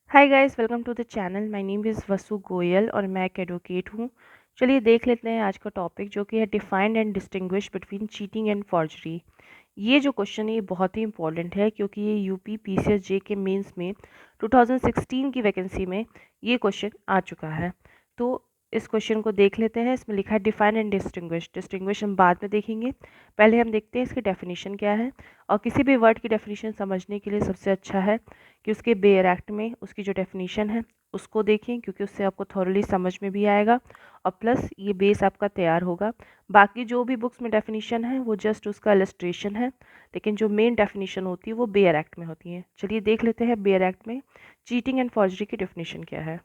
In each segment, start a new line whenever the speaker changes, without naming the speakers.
Hi guys, welcome to the channel. My name is Vasu Goyal और मैं एक एडवोकेट हूँ। चलिए देख लेते हैं आज का टॉपिक, जो कि है defined and distinguish between cheating and forgery. ये जो क्वेश्चन है ये बहुत ही इंपॉर्टेंट है, क्योंकि ये यूपी पीसीएस जे के मेंस में 2016 की वैकेंसी में ये क्वेश्चन आ चुका है। तो इस क्वेश्चन को देख लेते हैं। इसमें लिखा है डिफाइन एंड डिस्टिंग्विश। डिस्टिंग्विश हम बाद में देखेंगे, पहले हम देखते हैं इसकी डेफिनेशन क्या है। और किसी भी वर्ड की डेफिनेशन समझने के लिए सबसे अच्छा है कि उसके बेयर एक्ट में उसकी जो डेफिनेशन है उसको देखें, क्योंकि उससे आपको थॉरली समझ में भी आएगा और प्लस ये बेस आपका तैयार होगा। बाकी जो भी बुक्स में डेफिनेशन है वो जस्ट उसका इलस्ट्रेशन है, लेकिन जो मेन डेफिनेशन होती है वो बेयर एक्ट में होती है। चलिए देख लेते हैं बेयर एक्ट में चीटिंग एंड फॉर्जरी की डेफिनेशन क्या है।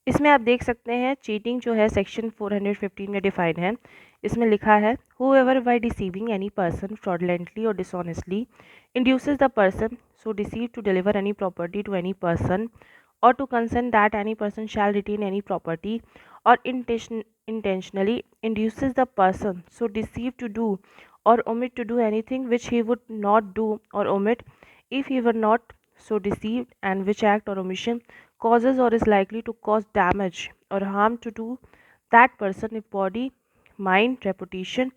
इसमें आप देख सकते हैं चीटिंग जो है सेक्शन 415 में डिफाइन है। इसमें लिखा है whoever by deceiving any person fraudulently or dishonestly induces the person so deceived to deliver any property to any person or to consent that any person shall retain any property or intentionally induces the person so deceived to do or omit to do anything which he would not do or omit if he were not so deceived, and which act or omission causes or is likely to cause damage or harm to that person if body, mind, reputation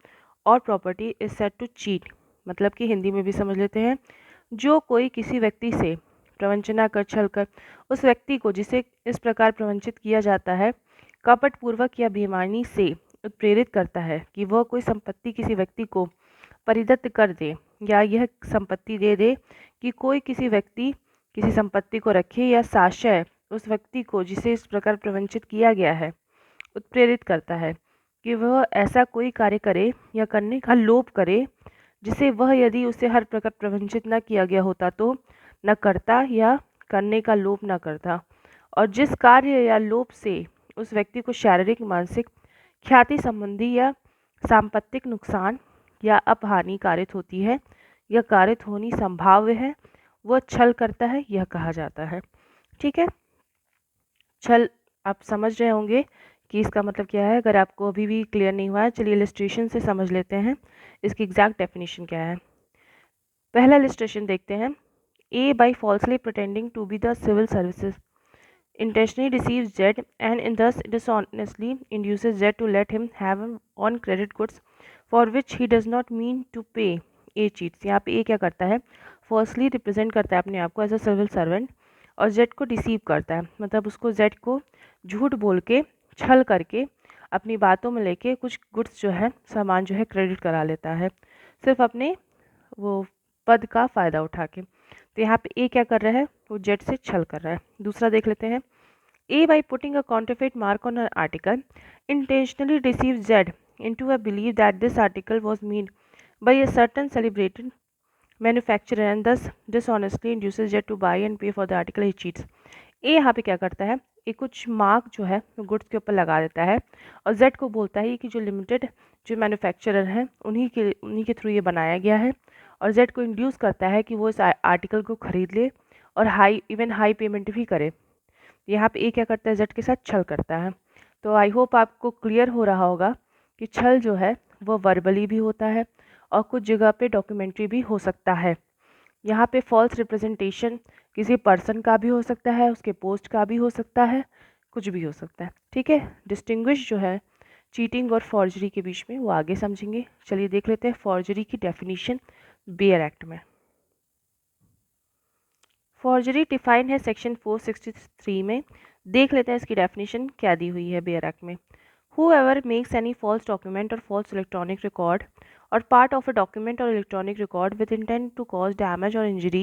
और property is set to cheat. मतलब कि हिंदी में भी समझ लेते हैं, जो कोई किसी व्यक्ति से प्रवंचना कर छल कर उस व्यक्ति को जिसे इस प्रकार प्रवंचित किया जाता है कपटपूर्वक या बेईमानी से उत्प्रेरित करता है कि वह कोई संपत्ति किसी व्यक्ति को परिदत्त कर दे या यह संपत्ति दे दे कि कोई किसी व्यक्ति किसी संपत्ति को रखे, या साशय उस व्यक्ति को जिसे इस प्रकार प्रवंचित किया गया है उत्प्रेरित करता है कि वह ऐसा कोई कार्य करे या करने का लोभ करे जिसे वह यदि उसे हर प्रकार प्रवंचित न किया गया होता तो न करता या करने का लोभ न करता, और जिस कार्य या लोभ से उस व्यक्ति को शारीरिक, मानसिक, ख्याति संबंधी या सांपत्तिक नुकसान या अपहानि कारित होती है या कारित होनी संभाव्य है, वह छल करता है, यह कहा जाता है। ठीक है, छल आप समझ रहे होंगे कि इसका मतलब क्या है। अगर आपको अभी भी क्लियर नहीं हुआ है, चलिए इलस्ट्रेशन से समझ लेते हैं इसकी एग्जैक्ट डेफिनेशन क्या है। पहला इलस्ट्रेशन देखते हैं। A by falsely pretending to be the civil services intentionally deceives Z and in thus dishonestly induces Z to let him have on credit goods for which he does not mean to pay. A cheats। यहाँ पे A क्या करता है, firstly represent करता है अपने आप को एज अ सिविल सर्वेंट और Z को डिसीव करता है, मतलब उसको Z को झूठ बोल के छल करके अपनी बातों में लेके कुछ गुड्स जो है, सामान जो है क्रेडिट करा लेता है, सिर्फ अपने वो पद का फ़ायदा उठा के। तो यहाँ पे ए क्या कर रहा है, वो जेड से छल कर रहा है। दूसरा देख लेते हैं। A by putting a counterfeit mark on an article intentionally deceive Z into a belief that this article was made by a certain celebrated manufacturer and thus dishonestly induces Jet to buy and pay for the article he cheats। ए यहाँ पे क्या करता है, ये कुछ mark जो है goods के ऊपर लगा देता है और जेड को बोलता है कि जो लिमिटेड जो मैन्युफैक्चरर हैं उन्हीं के थ्रू ये बनाया गया है, और जेड को इंड्यूस करता है कि वो इस आर्टिकल को खरीद ले और हाई पेमेंट भी करे। यहाँ पे ए क्या करता है, जेड के साथ छल करता है। तो आई होप आपको क्लियर हो रहा होगा कि छल जो है वो वर्बली भी होता है और कुछ जगह पे डॉक्यूमेंट्री भी हो सकता है। यहाँ पे फॉल्स रिप्रेजेंटेशन किसी पर्सन का भी हो सकता है, उसके पोस्ट का भी हो सकता है, कुछ भी हो सकता है। ठीक है, डिस्टिंग्विश जो है चीटिंग और फॉर्जरी के बीच में वो आगे समझेंगे। चलिए देख लेते हैं फॉर्जरी की डेफिनेशन बेयर एक्ट में। फॉर्जरी डिफाइन है सेक्शन 463 में। देख लेते हैं इसकी डेफिनेशन क्या दी हुई है बेयर एक्ट में। Whoever makes any false document or false electronic record or part of a document or electronic record with intent to cause damage or injury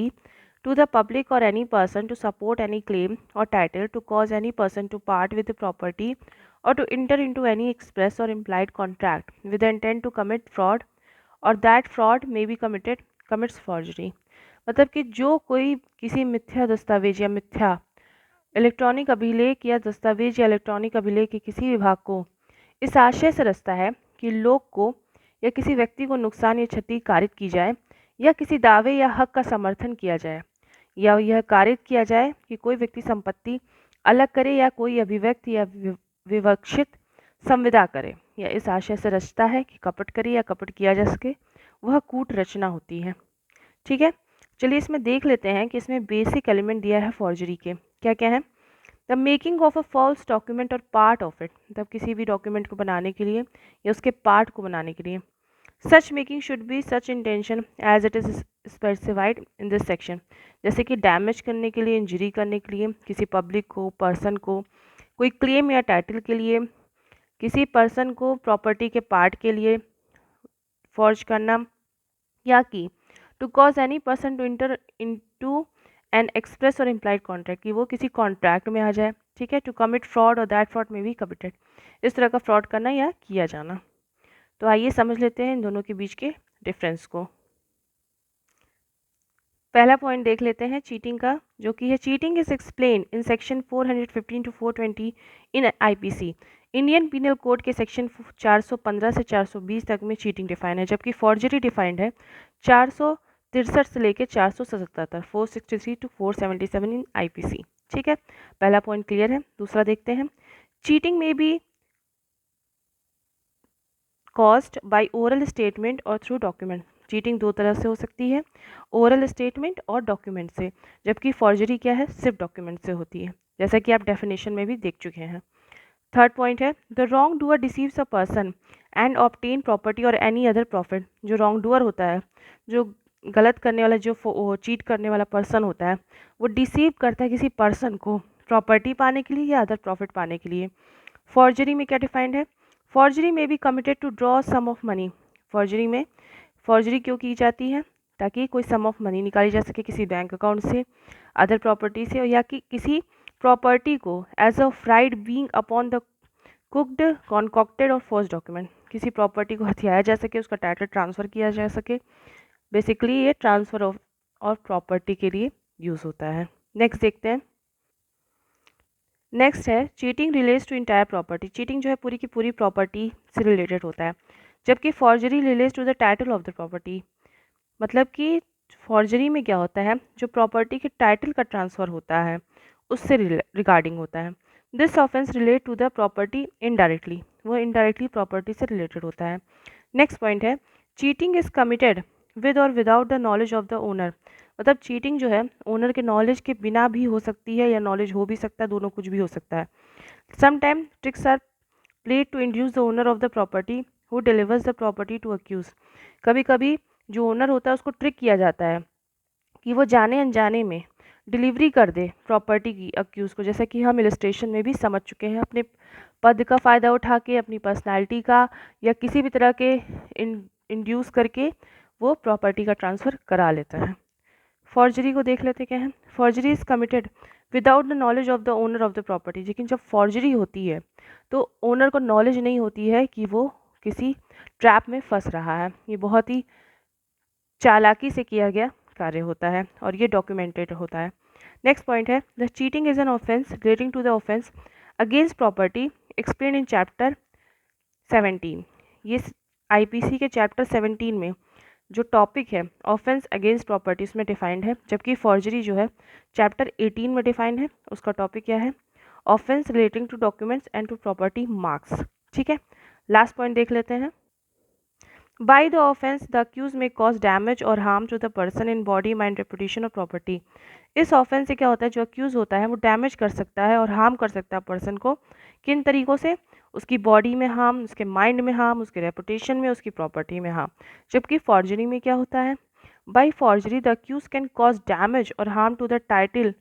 to the public or any person to support any claim or title to cause any person to part with the property or to enter into any express or implied contract with the intent to commit fraud or that fraud may be commits forgery। मतलब कि जो कोई किसी मिथ्या दस्तावेज या मिथ्या electronic अभिलेख या दस्तावेज या इलेक्ट्रॉनिक अभिलेख के किसी विभाग को इस आशय से रचता है कि लोग को या किसी व्यक्ति को नुकसान या क्षति कारित की जाए या किसी दावे या हक का समर्थन किया जाए, या यह कारित किया जाए कि कोई व्यक्ति संपत्ति अलग करे या कोई अभिव्यक्त या विवक्षित संविदा करे, या इस आशय से रचता है कि कपट करे या कपट किया जा सके, वह कूट रचना होती है। ठीक है, चलिए इसमें देख लेते हैं कि इसमें बेसिक एलिमेंट दिया है फॉर्जरी के, क्या क्या है। The making of a false document और पार्ट ऑफ इट, मतलब किसी भी डॉक्यूमेंट को बनाने के लिए या उसके पार्ट को बनाने के लिए। Such making should be such intention as it is specified in this section, जैसे कि डैमेज करने के लिए, इंजरी करने के लिए, किसी पब्लिक को, पर्सन को, कोई क्लेम या टाइटल के लिए, किसी पर्सन को प्रॉपर्टी के पार्ट के लिए फॉर्ज करना, या कि to cause any person to enter into an express और इम्प्लाइड कॉन्ट्रैक्ट, कि वो किसी कॉन्ट्रैक्ट में आ जाए, ठीक है। टू कमिट फ्रॉड और दैट फ्रॉड में बी कमिटेड, इस तरह का फ्रॉड करना या किया जाना। तो आइए समझ लेते हैं इन दोनों के बीच के डिफरेंस को। पहला पॉइंट देख लेते हैं चीटिंग का, जो कि है cheating is explain in section 415 to 420 in IPC. Indian penal code के सेक्शन 415 से 420 तक में चीटिंग डिफाइन है, जबकि फॉर्जरी डिफाइंड है 463 से लेकर 477, 463 टू 477 इन आईपीसी। ठीक है, पहला पॉइंट क्लियर है। दूसरा देखते हैं, चीटिंग में B caused by oral statement और थ्रू डॉक्यूमेंट। चीटिंग दो तरह से हो सकती है, ओरल स्टेटमेंट और डॉक्यूमेंट से, जबकि फॉर्जरी क्या है, सिर्फ डॉक्यूमेंट से होती है, जैसा कि आप डेफिनेशन में भी देख चुके हैं। थर्ड पॉइंट है, the wrong doer deceives a person and obtain property और एनी अदर प्रॉफिट। जो रॉन्ग डूअर होता है, जो गलत करने वाला, जो चीट करने वाला पर्सन होता है, वो डिसीव करता है किसी पर्सन को प्रॉपर्टी पाने के लिए या अदर प्रॉफिट पाने के लिए। फॉर्जरी में क्या डिफाइंड है, फॉर्जरी में भी committed to draw sum of money. Forgery में फॉर्जरी क्यों की जाती है, ताकि कोई सम ऑफ मनी निकाली जा सके किसी बैंक अकाउंट से, अदर प्रॉपर्टी से, या कि किसी प्रॉपर्टी को as a fraud being upon the cooked concocted और फोर्स डॉक्यूमेंट, किसी प्रॉपर्टी को हथियाया जा सके, उसका टाइटल ट्रांसफ़र किया जा सके। बेसिकली ये ट्रांसफ़र ऑफ और प्रॉपर्टी के लिए यूज़ होता है। नेक्स्ट देखते हैं। नेक्स्ट है, cheating relates to entire property. Cheating जो है पूरी की पूरी प्रॉपर्टी से रिलेटेड होता है, जबकि forgery relates to the title of the property. मतलब कि फॉर्जरी में क्या होता है, जो प्रॉपर्टी के टाइटल का ट्रांसफ़र होता है उससे रिगार्डिंग होता है। This offence relate to the property indirectly, वो इनडायरेक्टली प्रॉपर्टी से रिलेटेड होता है। नेक्स्ट पॉइंट है, चीटिंग इज कमिटेड विद और without the knowledge of the owner. मतलब चीटिंग जो है ओनर के नॉलेज के बिना भी हो सकती है, या नॉलेज हो भी सकता है, दोनों कुछ भी हो सकता है। Sometime tricks are played to induce the owner of the property who delivers the property to accused. कभी कभी जो ओनर होता है उसको ट्रिक किया जाता है कि वो जाने अनजाने में डिलीवरी कर दे प्रॉपर्टी की अक्यूज़ को, जैसा कि हम इलस्ट्रेशन में भी समझ चुके हैं। अपने पद का फ़ायदा उठा के, अपनी पर्सनालिटी का या किसी भी तरह के इंड्यूस करके वो प्रॉपर्टी का ट्रांसफ़र करा लेता है। फॉर्जरी को देख लेते क्या है। Forgery is committed without the knowledge of the owner of the property. लेकिन जब फॉर्जरी होती है तो ओनर को नॉलेज नहीं होती है कि वो किसी ट्रैप में फंस रहा है। ये बहुत ही चालाकी से किया गया कार्य होता है और ये डॉक्यूमेंटेड होता है। नेक्स्ट पॉइंट है, the cheating is an offence relating to the offence against property explain in chapter 17। ये आईपीसी के चैप्टर 17 में जो टॉपिक है ऑफेंस अगेंस्ट प्रॉपर्टी उसमें डिफाइंड है, जबकि फॉर्जरी जो है चैप्टर 18 में डिफाइंड है। उसका टॉपिक क्या है, offence relating to documents and to property marks. ठीक है, लास्ट पॉइंट देख लेते हैं। By the offense, the accused may cause damage or harm to the person in body, mind, reputation or property. इस ऑफेंस से क्या होता है, जो अक्यूज होता है वो डैमेज कर सकता है और हार्म कर सकता है पर्सन को। किन तरीकों से, उसकी बॉडी में हार्म, उसके माइंड में हार्म, उसके रेपुटेशन में, उसकी प्रॉपर्टी में हार्म। जबकि फॉर्जरी में क्या होता है, by forgery the accused can cause damage और harm to the title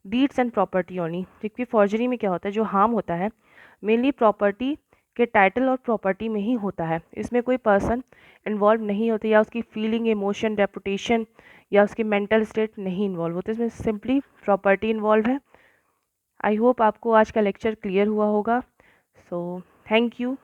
deeds and property only. जबकि फॉर्जरी में क्या होता है, जो हार्म होता है मेनली प्रॉपर्टी के टाइटल और प्रॉपर्टी में ही होता है। इसमें कोई पर्सन इन्वॉल्व नहीं होते, या उसकी फीलिंग, इमोशन, रेपुटेशन या उसकी मेंटल स्टेट नहीं इन्वॉल्व होते। इसमें सिंपली प्रॉपर्टी इन्वॉल्व है। आई होप आपको आज का लेक्चर क्लियर हुआ होगा। So thank you.